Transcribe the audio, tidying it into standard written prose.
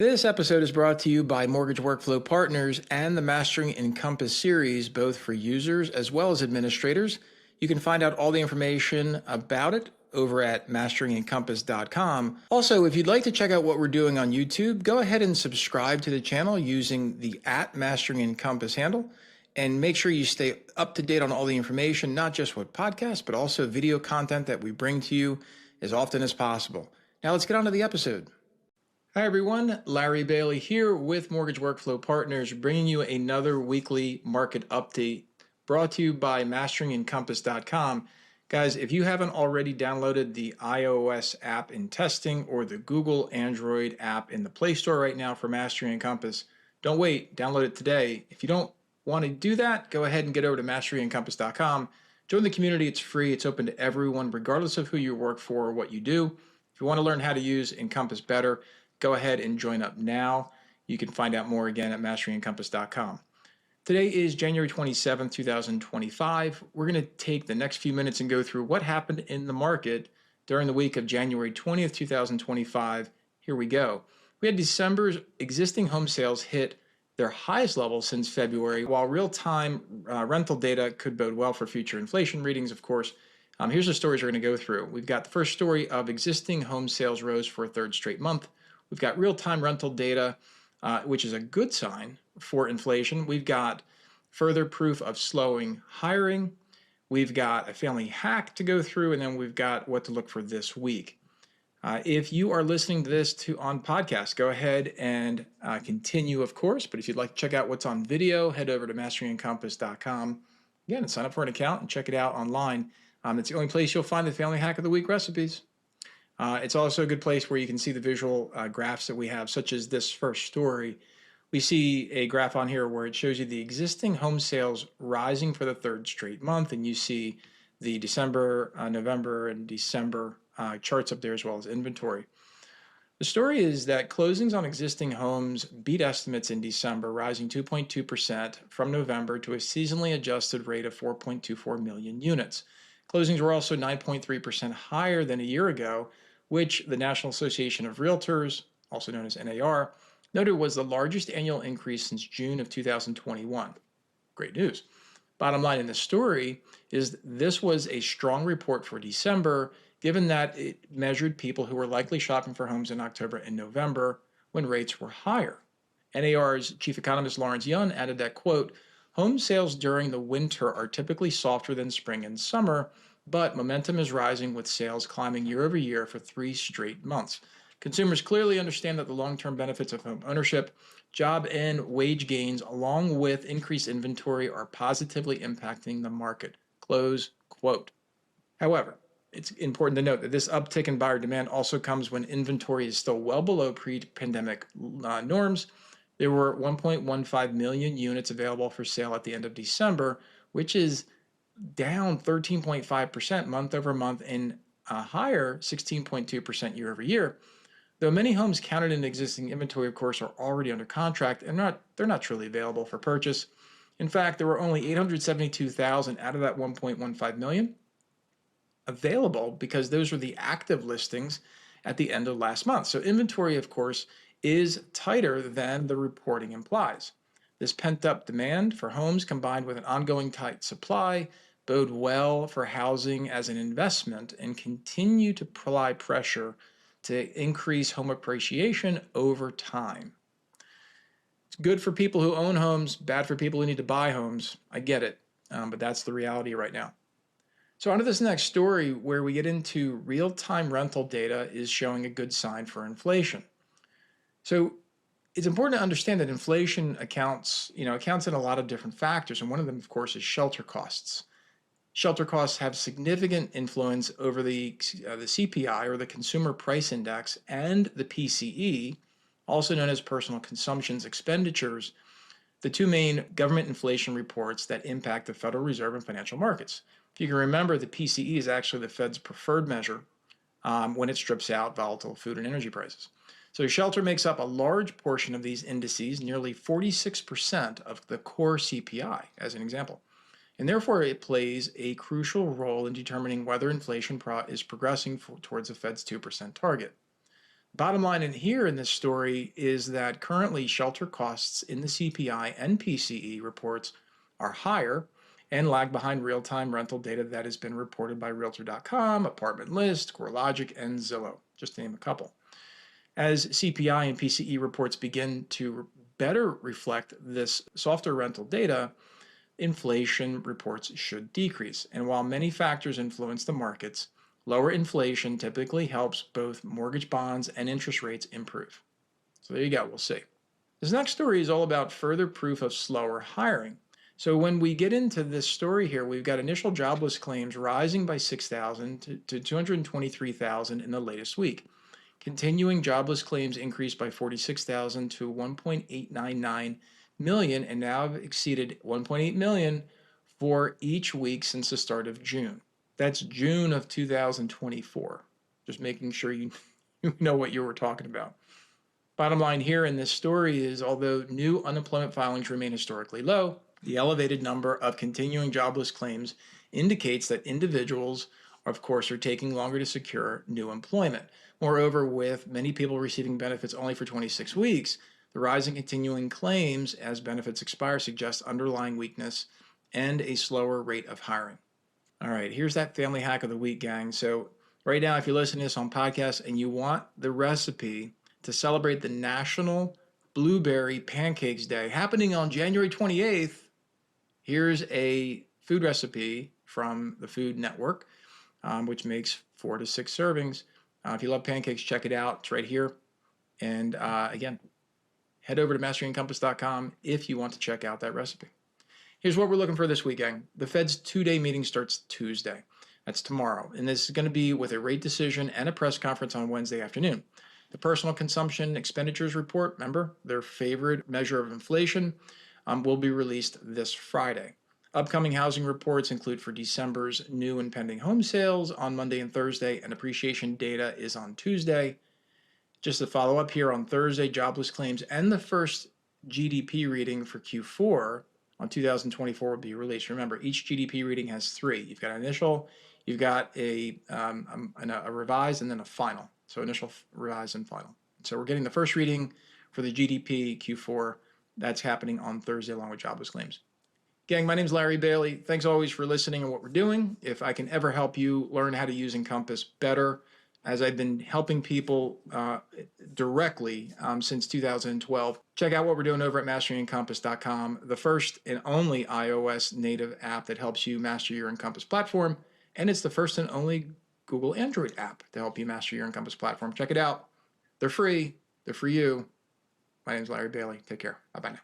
This episode is brought to you by Mortgage Workflow Partners and the Mastering Encompass series, both for users as well as administrators. You can find out all the information about it over at masteringencompass.com. Also, if you'd like to check out what we're doing on YouTube, go ahead and subscribe to the channel using the @MasteringEncompass handle. And make sure you stay up to date on all the information, not just with podcasts, but also video content that we bring to you as often as possible. Now let's get on to the episode. Hi everyone, Larry Bailey here with Mortgage Workflow Partners, bringing you another weekly market update brought to you by masteringencompass.com. Guys, if you haven't already downloaded the iOS app in testing or the Google Android app in the Play Store right now for Mastering Encompass, don't wait, download it today. If you don't want to do that, go ahead and get over to masteringencompass.com. Join the community, it's free, it's open to everyone, regardless of who you work for or what you do. If you want to learn how to use Encompass better, go ahead and join up now. You can find out more again at masteringencompass.com. Today is January 27th, 2025. We're going to take the next few minutes and go through what happened in the market during the week of January 20th, 2025. Here we go. We had December's existing home sales hit their highest level since February, while real-time rental data could bode well for future inflation readings, of course. Here's the stories we're going to go through. We've got the first story of existing home sales rose for a third straight month. We've got real-time rental data, which is a good sign for inflation. We've got further proof of slowing hiring. We've got a family hack to go through, and then we've got what to look for this week. If you are listening to this on podcast, go ahead and continue, of course. But if you'd like to check out what's on video, head over to masteringencompass.com. Again, and sign up for an account and check it out online. It's the only place you'll find the Family Hack of the Week recipes. It's also a good place where you can see the visual graphs that we have, such as this first story. We see a graph on here where it shows you the existing home sales rising for the third straight month, and you see the December, November, and December charts up there as well as inventory. The story is that closings on existing homes beat estimates in December, rising 2.2% from November to a seasonally adjusted rate of 4.24 million units. Closings were also 9.3% higher than a year ago, which the National Association of Realtors, also known as NAR, noted was the largest annual increase since June of 2021. Great news. Bottom line in the story is this was a strong report for December, given that it measured people who were likely shopping for homes in October and November when rates were higher. NAR's chief economist Lawrence Yun added that, quote, home sales during the winter are typically softer than spring and summer, but momentum is rising with sales climbing year over year for 3 straight months. Consumers clearly understand that the long-term benefits of home ownership, job and wage gains, along with increased inventory, are positively impacting the market. Close quote. However, it's important to note that this uptick in buyer demand also comes when inventory is still well below pre-pandemic norms. There were 1.15 million units available for sale at the end of December, which is down 13.5% month over month and a higher 16.2% year over year. Though many homes counted in existing inventory, of course, are already under contract and they're not truly available for purchase. In fact, there were only 872,000 out of that 1.15 million available because those were the active listings at the end of last month. So inventory, of course, is tighter than the reporting implies. This pent-up demand for homes combined with an ongoing tight supply bode well for housing as an investment and continue to apply pressure to increase home appreciation over time. It's good for people who own homes, bad for people who need to buy homes. I get it, but that's the reality right now. So on to this next story where we get into real-time rental data is showing a good sign for inflation. So it's important to understand that inflation accounts in a lot of different factors, and one of them, of course, is shelter costs. Shelter costs have significant influence over the CPI, or the Consumer Price Index, and the PCE, also known as Personal Consumption Expenditures, the two main government inflation reports that impact the Federal Reserve and financial markets. If you can remember, the PCE is actually the Fed's preferred measure when it strips out volatile food and energy prices. So shelter makes up a large portion of these indices, nearly 46% of the core CPI, as an example. And therefore, it plays a crucial role in determining whether inflation is progressing towards the Fed's 2% target. Bottom line in here in this story is that currently shelter costs in the CPI and PCE reports are higher and lag behind real-time rental data that has been reported by Realtor.com, Apartment List, CoreLogic, and Zillow, just to name a couple. As CPI and PCE reports begin to better reflect this softer rental data, inflation reports should decrease. And while many factors influence the markets, lower inflation typically helps both mortgage bonds and interest rates improve. So there you go, we'll see. This next story is all about further proof of slower hiring. So when we get into this story here, we've got initial jobless claims rising by 6,000 to 223,000 in the latest week. Continuing jobless claims increased by 46,000 to 1.899 million and now have exceeded 1.8 million for each week since the start of June. That's June of 2024. Just making sure you know what you were talking about. Bottom line here in this story is, although new unemployment filings remain historically low, the elevated number of continuing jobless claims indicates that individuals, of course, are taking longer to secure new employment. Moreover, with many people receiving benefits only for 26 weeks, the rise in continuing claims as benefits expire suggests underlying weakness and a slower rate of hiring. All right, here's that family hack of the week, gang. So right now, if you're listening to this on podcast and you want the recipe to celebrate the National Blueberry Pancakes Day happening on January 28th, here's a food recipe from the Food Network, which makes 4 to 6 servings. If you love pancakes, check it out. It's right here. And again, head over to masteryandcompass.com if you want to check out that recipe. Here's what we're looking for this weekend. The Fed's 2-day meeting starts Tuesday. That's tomorrow. And this is going to be with a rate decision and a press conference on Wednesday afternoon. The personal consumption expenditures report, remember, their favorite measure of inflation, will be released this Friday. Upcoming housing reports include for December's new and pending home sales on Monday and Thursday, and appreciation data is on Tuesday. Just to follow up here, on Thursday, jobless claims and the first GDP reading for Q4 on 2024 will be released. Remember, each GDP reading has 3. You've got an initial, you've got a revised, and then a final. So initial, revised, and final. So we're getting the first reading for the GDP Q4. That's happening on Thursday along with jobless claims. Gang, my name's Larry Bailey. Thanks always for listening and what we're doing. If I can ever help you learn how to use Encompass better, as I've been helping people directly since 2012, check out what we're doing over at masteryandcompass.com, the first and only iOS native app that helps you master your Encompass platform. And it's the first and only Google Android app to help you master your Encompass platform. Check it out. They're free. They're for you. My name's Larry Bailey. Take care. Bye-bye now.